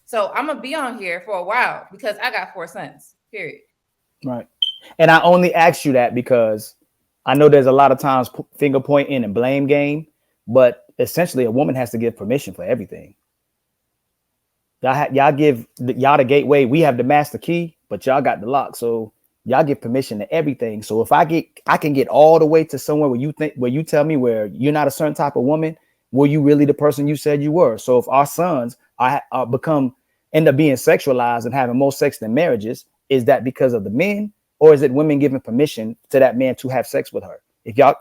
So I'm gonna be on here for a while because I got 4 sons. Period. Right. And I only asked you that because I know there's a lot of times finger pointing and blame game, but essentially a woman has to give permission for everything. Y'all give y'all the gateway. We have the master key, but y'all got the lock. So y'all give permission to everything. So if I can get all the way to somewhere where you tell me where you're not a certain type of woman, were you really the person you said you were? So if our sons end up being sexualized and having more sex than marriages, is that because of the men, or is it women giving permission to that man to have sex with her? If y'all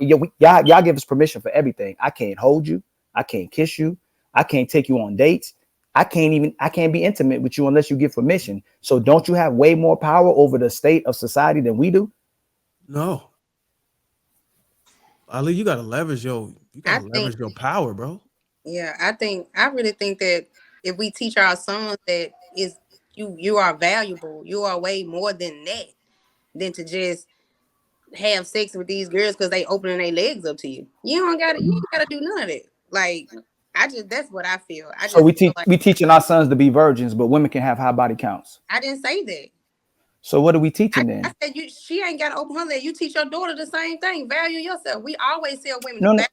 give us permission for everything, I can't hold you, I can't kiss you, I can't take you on dates. I can't be intimate with you unless you give permission. So don't you have way more power over the state of society than we do? No. Ali, you gotta leverage I think, your power, bro. yeah, I really think that if we teach our sons that is you are valuable, you are way more than that, than to just have sex with these girls because they opening their legs up to you. You ain't gotta do none of that. Like, that's what I feel. I So just feel like we teaching our sons to be virgins, but women can have high body counts. I didn't say that. So what are we teaching then? I said she ain't gotta open her leg. You teach your daughter the same thing. Value yourself. We always tell women No, to no.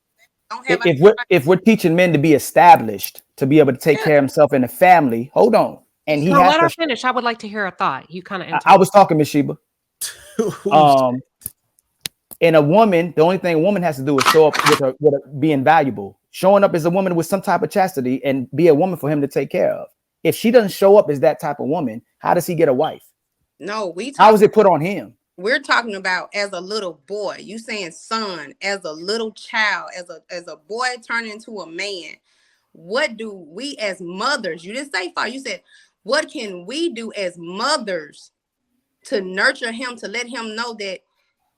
don't have If we're teaching men to be established, to be able to take care of himself and the family, hold on. And he No, has let to her finish. I would like to hear a thought. You kind of I was talking, Ms. Sheba. And a woman, the only thing a woman has to do is show up with her being valuable. Showing up as a woman with some type of chastity and be a woman for him to take care of. If she doesn't show up as that type of woman, how does he get a wife? No, how is it put on him? We're talking about as a little boy. You saying son, as a little child, as a boy turning into a man. What do we as mothers? You didn't say father. You said, what can we do as mothers to nurture him, to let him know that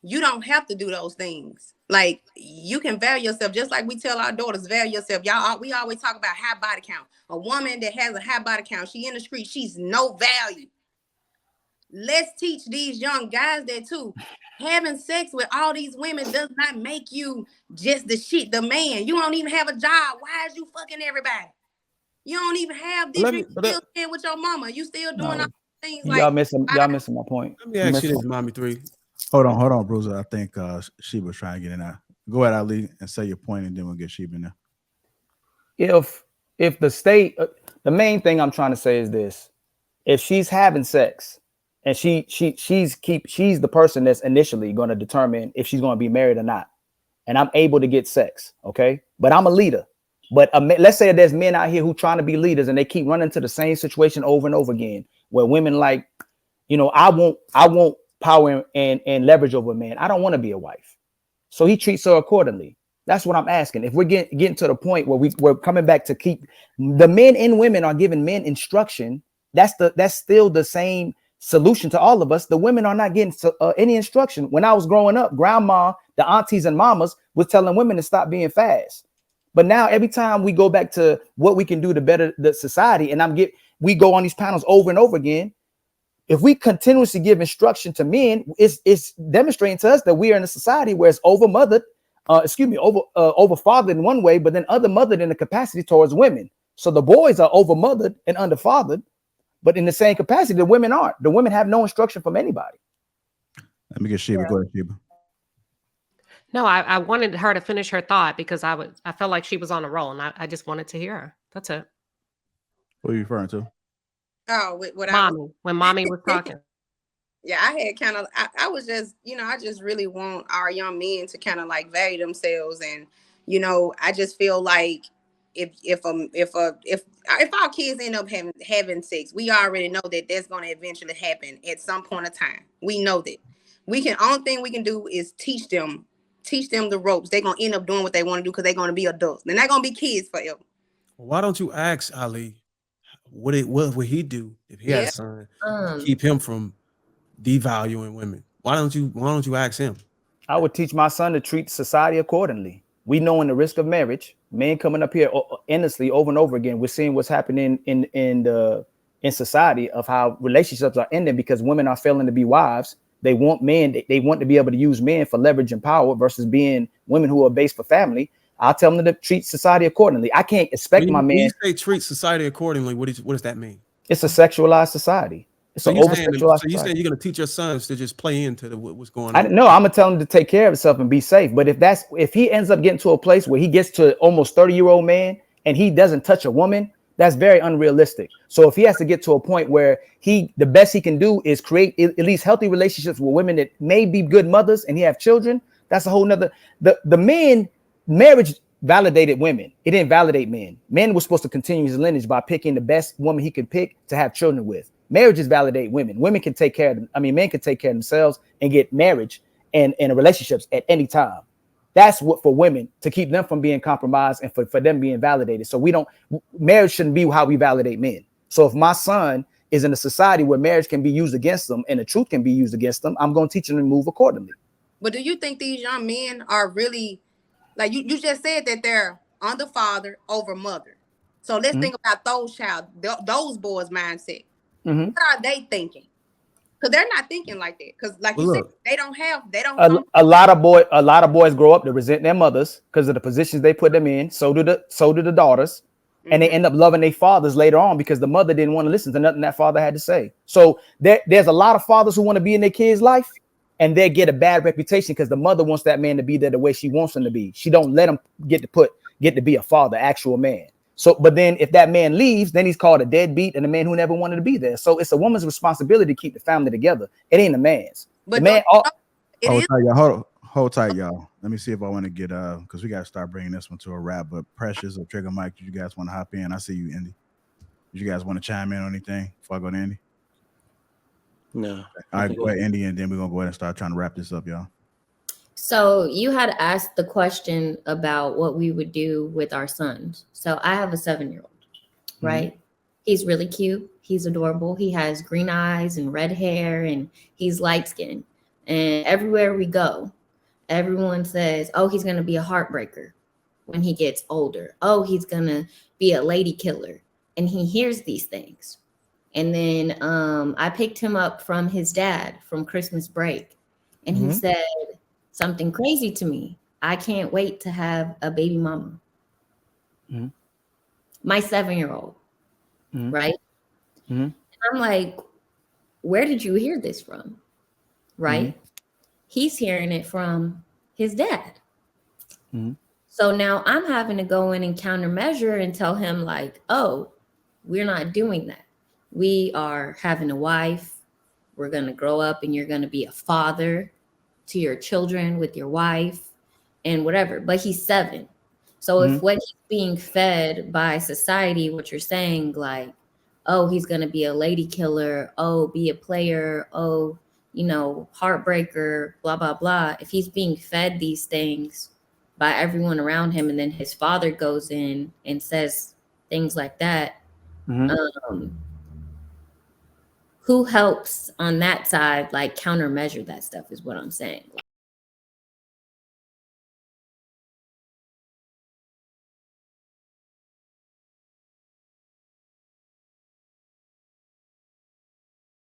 you don't have to do those things. Like, you can value yourself, just like we tell our daughters, value yourself. We always talk about high body count. A woman that has a high body count, she in the street, she's no value. Let's teach these young guys that too. Having sex with all these women does not make you just the shit, the man. You don't even have a job. Why is you fucking everybody? You don't even have different skills with your mama. You still doing all things like y'all missing my point. Let me ask you this, Mommy 3. Hold on, Bruiser. I think Sheba's trying to get in there. Go ahead, Ali, and say your point, and then we'll get Sheba in there. If the state, the main thing I'm trying to say is this: if she's having sex and she's the person that's initially going to determine if she's going to be married or not, and I'm able to get sex, okay, but I'm a leader. But let's say there's men out here who trying to be leaders and they keep running to the same situation over and over again, where women like, I want power and leverage over a man. I don't want to be a wife. So he treats her accordingly. That's what I'm asking. If we're getting to the point where we're coming back to keep the men and women are giving men instruction, that's still the same solution to all of us. The women are not getting any instruction. When I was growing up, grandma, the aunties and mamas was telling women to stop being fast. But now every time we go back to what we can do to better the society, and we go on these panels over and over again. If we continuously give instruction to men, it's demonstrating to us that we are in a society where it's over fathered in one way, but then other mothered in the capacity towards women. So the boys are over mothered and under fathered, but in the same capacity, the women aren't. The women have no instruction from anybody. Let me get Sheba. Go ahead, Sheba. No, I wanted her to finish her thought because I felt like she was on a roll, and I just wanted to hear her. That's it. What are you referring to? Oh, what Mommy, when Mommy was talking. Yeah, I had kind of, I was just, I just really want our young men to kind of like value themselves. And, I just feel like if our kids end up having sex, we already know that that's going to eventually happen at some point of time. We know that only thing we can do is teach them the ropes. They're going to end up doing what they want to do because they're going to be adults. They're not going to be kids forever. Why don't you ask Ali what would he do if he had a son to keep him from devaluing women? Why don't you ask him? I would teach my son to treat society accordingly. We knowing the risk of marriage, men coming up here endlessly over and over again. We're seeing what's happening in society of how relationships are ending because women are failing to be wives. They want men. They want to be able to use men for leverage and power versus being women who are based for family. I'll tell them to treat society accordingly. I can't expect my man. When you say treat society accordingly, what does that mean? It's a sexualized society. It's So an you over saying, sexualized so you saying society. you're gonna teach your sons to just play into what's going I on? no, I'm gonna tell him to take care of himself and be safe. But if he ends up getting to a place where he gets to almost 30-year-old man and he doesn't touch a woman, that's very unrealistic. So if he has to get to a point where the best he can do is create at least healthy relationships with women that may be good mothers and he have children, that's a whole nother. The men, marriage validated women. It didn't validate men. Men were supposed to continue his lineage by picking the best woman he could pick to have children with. Marriages validate women. Women can take care of them. I mean, men can take care of themselves and get marriage and relationships at any time. That's what for women, to keep them from being compromised and for them being validated. So marriage shouldn't be how we validate men. So if my son is in a society where marriage can be used against them and the truth can be used against them, I'm going to teach them to move accordingly. But do you think these young men are really, like you just said that they're on the father over mother? So let's think about those boys' mindset. What are they thinking? Because they're not thinking like that. Because like you said, they don't a lot of boys grow up to resent their mothers because of the positions they put them in. So do the daughters. And they end up loving their fathers later on because the mother didn't want to listen to nothing that father had to say. So there's a lot of fathers who want to be in their kids' life and they get a bad reputation because the mother wants that man to be there the way she wants him to be. She don't let him get to be a father, actual man. So, but then if that man leaves, then he's called a deadbeat and a man who never wanted to be there. So it's a woman's responsibility to keep the family together. It ain't a man's. But hold tight, y'all. Let me see if I want to get because we got to start bringing this one to a wrap. But Precious or Trigger Mike, you guys want to hop in? I see you, Indy. Do you guys want to chime in on anything before I go to Indy? No. All right, go ahead, Indy, and then we're gonna go ahead and start trying to wrap this up, y'all. So you had asked the question about what we would do with our sons. So I have a 7-year-old, right? He's really cute. He's adorable. He has green eyes and red hair and he's light skinned. And everywhere we go, everyone says, oh, he's going to be a heartbreaker when he gets older. Oh, he's going to be a lady killer. And he hears these things. And then I picked him up from his dad from Christmas break. And he said something crazy to me. I can't wait to have a baby mama. My 7-year-old, right? And I'm like, where did you hear this from? Right? He's hearing it from his dad. So now I'm having to go in and countermeasure and tell him like, oh, we're not doing that. We are having a wife. We're going to grow up and you're going to be a father to your children with your wife and whatever. But he's 7. So if what he's being fed by society, what you're saying, like, oh, he's going to be a lady killer. Oh, be a player. Oh, heartbreaker, blah, blah, blah. If he's being fed these things by everyone around him and then his father goes in and says things like that, who helps on that side, like countermeasure that stuff is what I'm saying.